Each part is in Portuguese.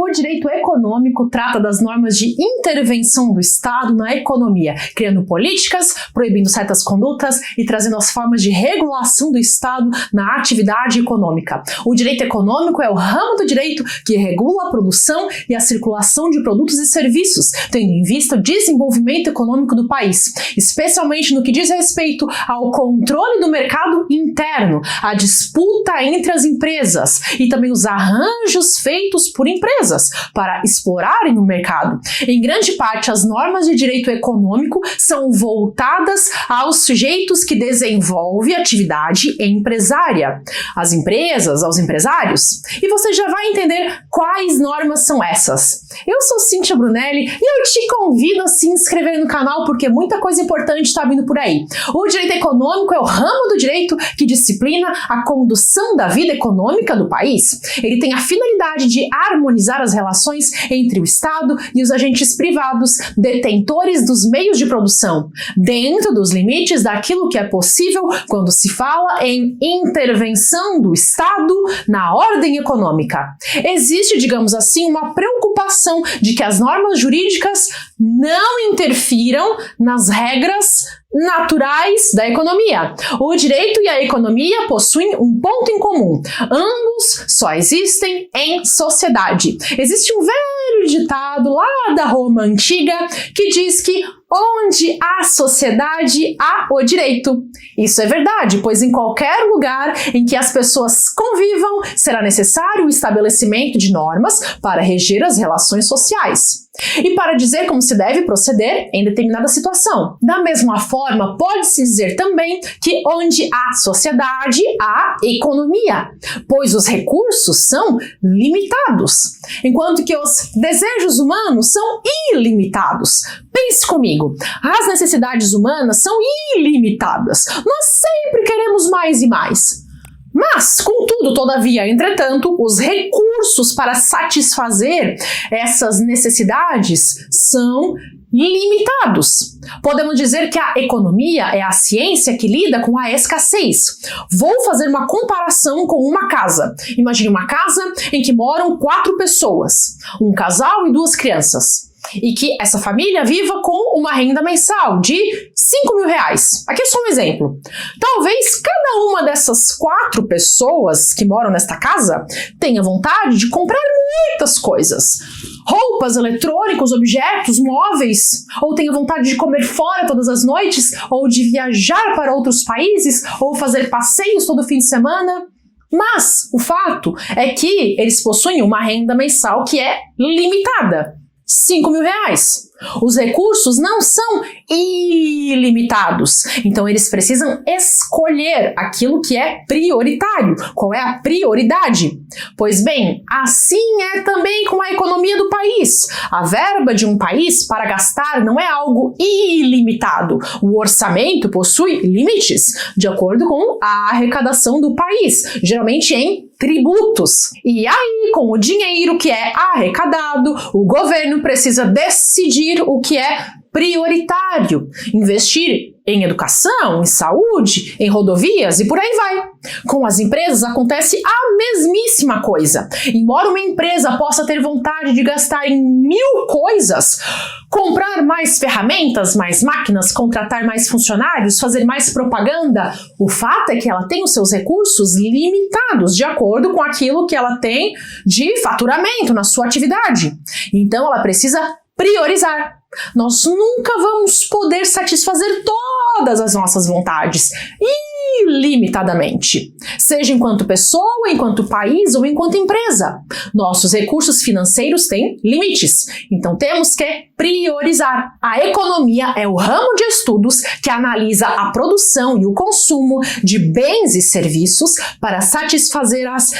O direito econômico trata das normas de intervenção do Estado na economia, criando políticas, proibindo certas condutas e trazendo as formas de regulação do Estado na atividade econômica. O direito econômico é o ramo do direito que regula a produção e a circulação de produtos e serviços, tendo em vista o desenvolvimento econômico do país, especialmente no que diz respeito ao controle do mercado interno, a disputa entre as empresas e também os arranjos feitos por empresas para explorarem o mercado. Em grande parte, as normas de direito econômico são voltadas aos sujeitos que desenvolvem atividade empresária, às empresas, aos empresários. E você já vai entender quais normas são essas. Eu sou Cíntia Brunelli e eu te convido a se inscrever no canal porque muita coisa importante está vindo por aí. O direito econômico é o ramo do direito que disciplina a condução da vida econômica do país. Ele tem a finalidade de harmonizar as relações entre o Estado e os agentes privados, detentores dos meios de produção, dentro dos limites daquilo que é possível quando se fala em intervenção do Estado na ordem econômica. Existe, digamos assim, uma preocupação de que as normas jurídicas não interfiram nas regras naturais da economia. O direito e a economia possuem um ponto em comum. Ambos só existem em sociedade. Existe um velho ditado lá da Roma antiga que diz que onde há sociedade, há o direito. Isso é verdade, pois em qualquer lugar em que as pessoas convivam, será necessário o estabelecimento de normas para reger as relações sociais e para dizer como se deve proceder em determinada situação. Da mesma forma, pode-se dizer também que onde há sociedade, há economia, pois os recursos são limitados, enquanto que os desejos humanos são ilimitados. Pense comigo, as necessidades humanas são ilimitadas. Nós sempre queremos mais e mais. Mas, contudo, todavia, entretanto, os recursos para satisfazer essas necessidades são limitados. Podemos dizer que a economia é a ciência que lida com a escassez. Vou fazer uma comparação com uma casa. Imagine uma casa em que moram 4 pessoas, um casal e 2 crianças. E que essa família viva com uma renda mensal de R$5.000. Aqui é só um exemplo. Talvez cada uma dessas 4 pessoas que moram nesta casa tenha vontade de comprar muitas coisas. Roupas, eletrônicos, objetos, móveis, ou tenha vontade de comer fora todas as noites, ou de viajar para outros países, ou fazer passeios todo fim de semana. Mas o fato é que eles possuem uma renda mensal que é limitada. R$5.000. Os recursos não são ilimitados, então eles precisam escolher aquilo que é prioritário. Qual é a prioridade? Pois bem, assim é também com a economia do país. A verba de um país para gastar não é algo ilimitado. O orçamento possui limites, de acordo com a arrecadação do país, geralmente em tributos. E aí, com o dinheiro que é arrecadado, o governo precisa decidir o que é prioritário, investir em educação, em saúde, em rodovias e por aí vai. Com as empresas acontece a mesmíssima coisa. Embora uma empresa possa ter vontade de gastar em 1000 coisas, comprar mais ferramentas, mais máquinas, contratar mais funcionários, fazer mais propaganda, o fato é que ela tem os seus recursos limitados de acordo com aquilo que ela tem de faturamento na sua atividade. Então ela precisa priorizar. Nós nunca vamos poder satisfazer todas as nossas vontades ilimitadamente, seja enquanto pessoa, enquanto país ou enquanto empresa. Nossos recursos financeiros têm limites, então temos que priorizar. A economia é o ramo de estudos que analisa a produção e o consumo de bens e serviços para satisfazer as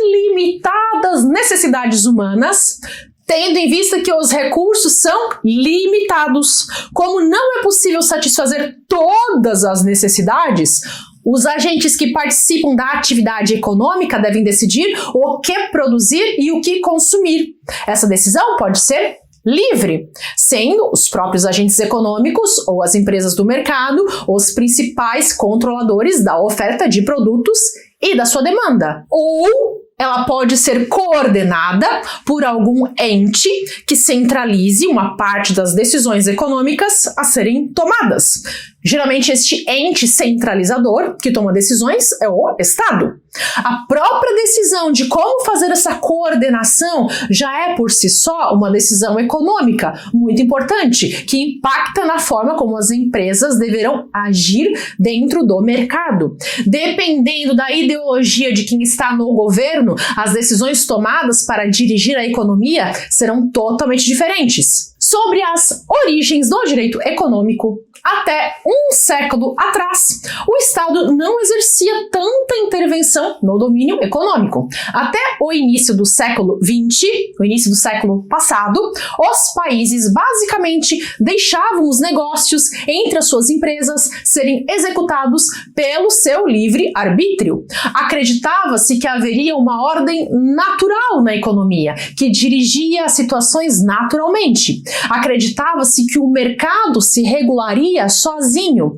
ilimitadas necessidades humanas, tendo em vista que os recursos são limitados. Como não é possível satisfazer todas as necessidades, os agentes que participam da atividade econômica devem decidir o que produzir e o que consumir. Essa decisão pode ser livre, sendo os próprios agentes econômicos ou as empresas do mercado os principais controladores da oferta de produtos e da sua demanda. Ou ela pode ser coordenada por algum ente que centralize uma parte das decisões econômicas a serem tomadas. Geralmente, este ente centralizador que toma decisões é o Estado. A própria decisão de como fazer essa coordenação já é, por si só, uma decisão econômica muito importante, que impacta na forma como as empresas deverão agir dentro do mercado. Dependendo da ideologia de quem está no governo, as decisões tomadas para dirigir a economia serão totalmente diferentes. Sobre as origens do direito econômico, até um século atrás, o Estado não exercia tanta intervenção no domínio econômico. Até o início do século XX, o início do século passado, os países basicamente deixavam os negócios entre as suas empresas serem executados pelo seu livre arbítrio. Acreditava-se que haveria uma ordem natural na economia, que dirigia as situações naturalmente. Acreditava-se que o mercado se regularia sozinho.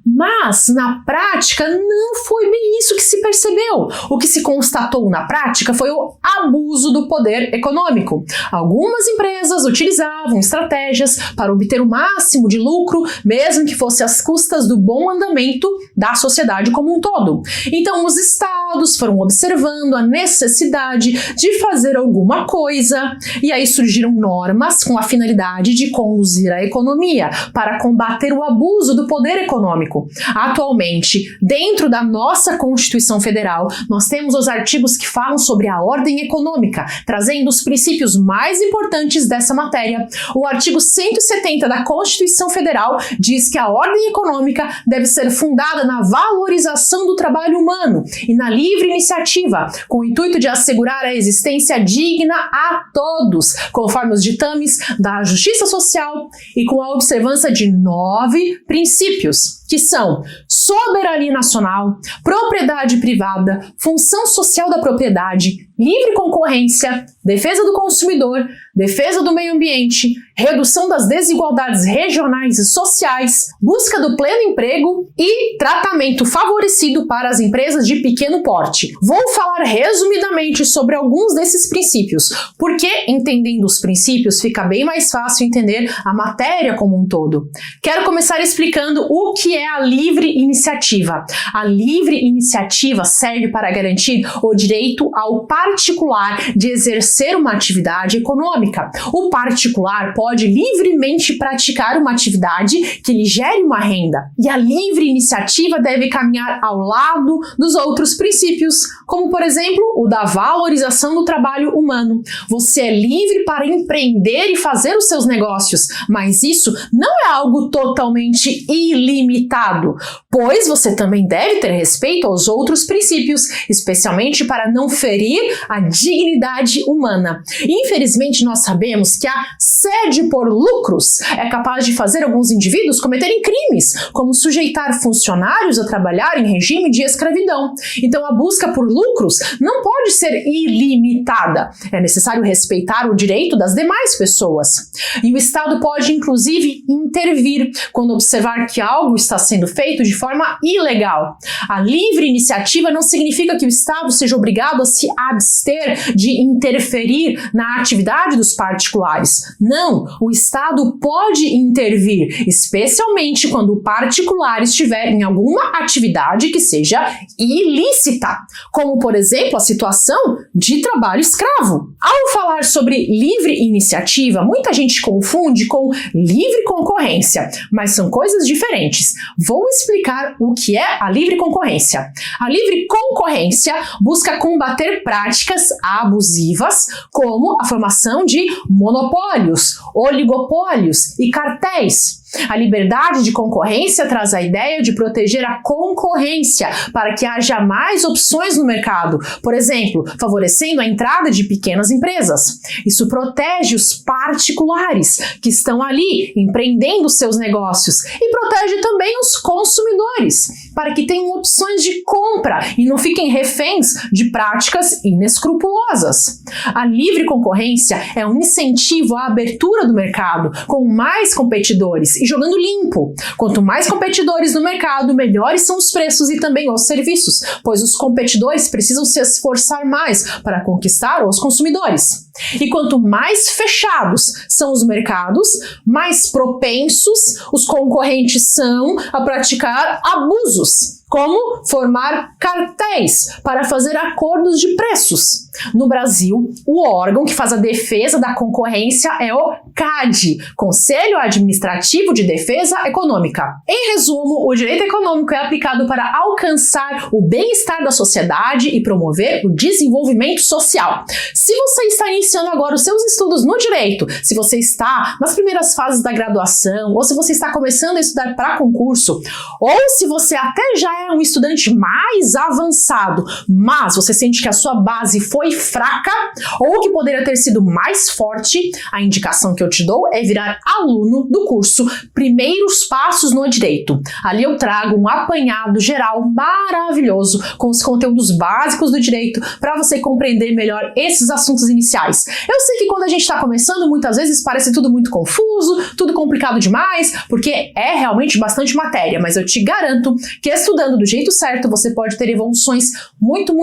Mas, na prática, não foi bem isso que se percebeu. O que se constatou na prática foi o abuso do poder econômico. Algumas empresas utilizavam estratégias para obter o máximo de lucro, mesmo que fosse às custas do bom andamento da sociedade como um todo. Então, os estados foram observando a necessidade de fazer alguma coisa, e aí surgiram normas com a finalidade de conduzir a economia para combater o abuso do poder econômico. Atualmente, dentro da nossa Constituição Federal, nós temos os artigos que falam sobre a ordem econômica, trazendo os princípios mais importantes dessa matéria. O artigo 170 da Constituição Federal diz que a ordem econômica deve ser fundada na valorização do trabalho humano e na livre iniciativa, com o intuito de assegurar a existência digna a todos, conforme os ditames da Justiça Social e com a observância de 9 princípios, que são soberania nacional, propriedade privada, função social da propriedade, livre concorrência, defesa do consumidor, defesa do meio ambiente, redução das desigualdades regionais e sociais, busca do pleno emprego e tratamento favorecido para as empresas de pequeno porte. Vou falar resumidamente sobre alguns desses princípios, porque entendendo os princípios fica bem mais fácil entender a matéria como um todo. Quero começar explicando o que é a livre iniciativa. A livre iniciativa serve para garantir o direito ao particular de exercer uma atividade econômica. O particular pode livremente praticar uma atividade que lhe gere uma renda, e a livre iniciativa deve caminhar ao lado dos outros princípios, como por exemplo o da valorização do trabalho humano. Você é livre para empreender e fazer os seus negócios, mas isso não é algo totalmente ilimitado, pois você também deve ter respeito aos outros princípios, especialmente para não ferir a dignidade humana. Infelizmente, nós sabemos que a sede por lucros é capaz de fazer alguns indivíduos cometerem crimes, como sujeitar funcionários a trabalhar em regime de escravidão. Então, a busca por lucros não pode ser ilimitada. É necessário respeitar o direito das demais pessoas. E o Estado pode, inclusive, intervir quando observar que algo está sendo feito de forma ilegal. A livre iniciativa não significa que o Estado seja obrigado a se abster de interferir na atividade dos particulares. Não, o Estado pode intervir, especialmente quando o particular estiver em alguma atividade que seja ilícita, como, por exemplo, a situação de trabalho escravo. Ao falar sobre livre iniciativa, muita gente confunde com livre concorrência, mas são coisas diferentes. Vou explicar o que é a livre concorrência. A livre concorrência busca combater práticas abusivas, como a formação de monopólios, oligopólios e cartéis. A liberdade de concorrência traz a ideia de proteger a concorrência para que haja mais opções no mercado, por exemplo, favorecendo a entrada de pequenas empresas. Isso protege os particulares que estão ali empreendendo seus negócios e protege também os consumidores para que tenham opções de compra e não fiquem reféns de práticas inescrupulosas. A livre concorrência é um incentivo à abertura do mercado com mais competidores e jogando limpo. Quanto mais competidores no mercado, melhores são os preços e também os serviços, pois os competidores precisam se esforçar mais para conquistar os consumidores. E quanto mais fechados são os mercados, mais propensos os concorrentes são a praticar abusos, como formar cartéis para fazer acordos de preços. No Brasil, o órgão que faz a defesa da concorrência é o CADE, Conselho Administrativo de Defesa Econômica. Em resumo, o direito econômico é aplicado para alcançar o bem-estar da sociedade e promover o desenvolvimento social. Se você está iniciando agora os seus estudos no direito, se você está nas primeiras fases da graduação, ou se você está começando a estudar para concurso, ou se você até já é um estudante mais avançado, mas você sente que a sua base foi fraca ou que poderia ter sido mais forte, a indicação que eu te dou é virar aluno do curso Primeiros Passos no Direito. Ali eu trago um apanhado geral maravilhoso com os conteúdos básicos do direito para você compreender melhor esses assuntos iniciais. Eu sei que quando a gente está começando, muitas vezes parece tudo muito confuso, tudo complicado demais, porque é realmente bastante matéria, mas eu te garanto que estudando do jeito certo, você pode ter evoluções muito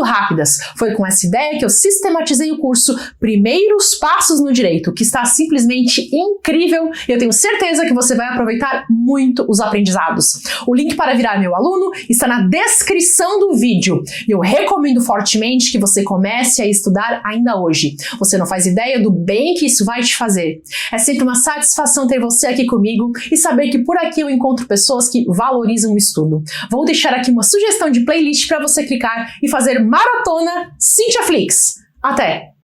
rápidas. Foi com essa ideia que eu sistematizei o curso Primeiros Passos no Direito, que está simplesmente incrível e eu tenho certeza que você vai aproveitar muito os aprendizados. O link para virar meu aluno está na descrição do vídeo e eu recomendo fortemente que você comece a estudar ainda hoje. Você não faz ideia do bem que isso vai te fazer. É sempre uma satisfação ter você aqui comigo e saber que por aqui eu encontro pessoas que valorizam o estudo. Vou deixar aqui uma sugestão de playlist para você clicar e fazer maratona Cintia Flix. Até!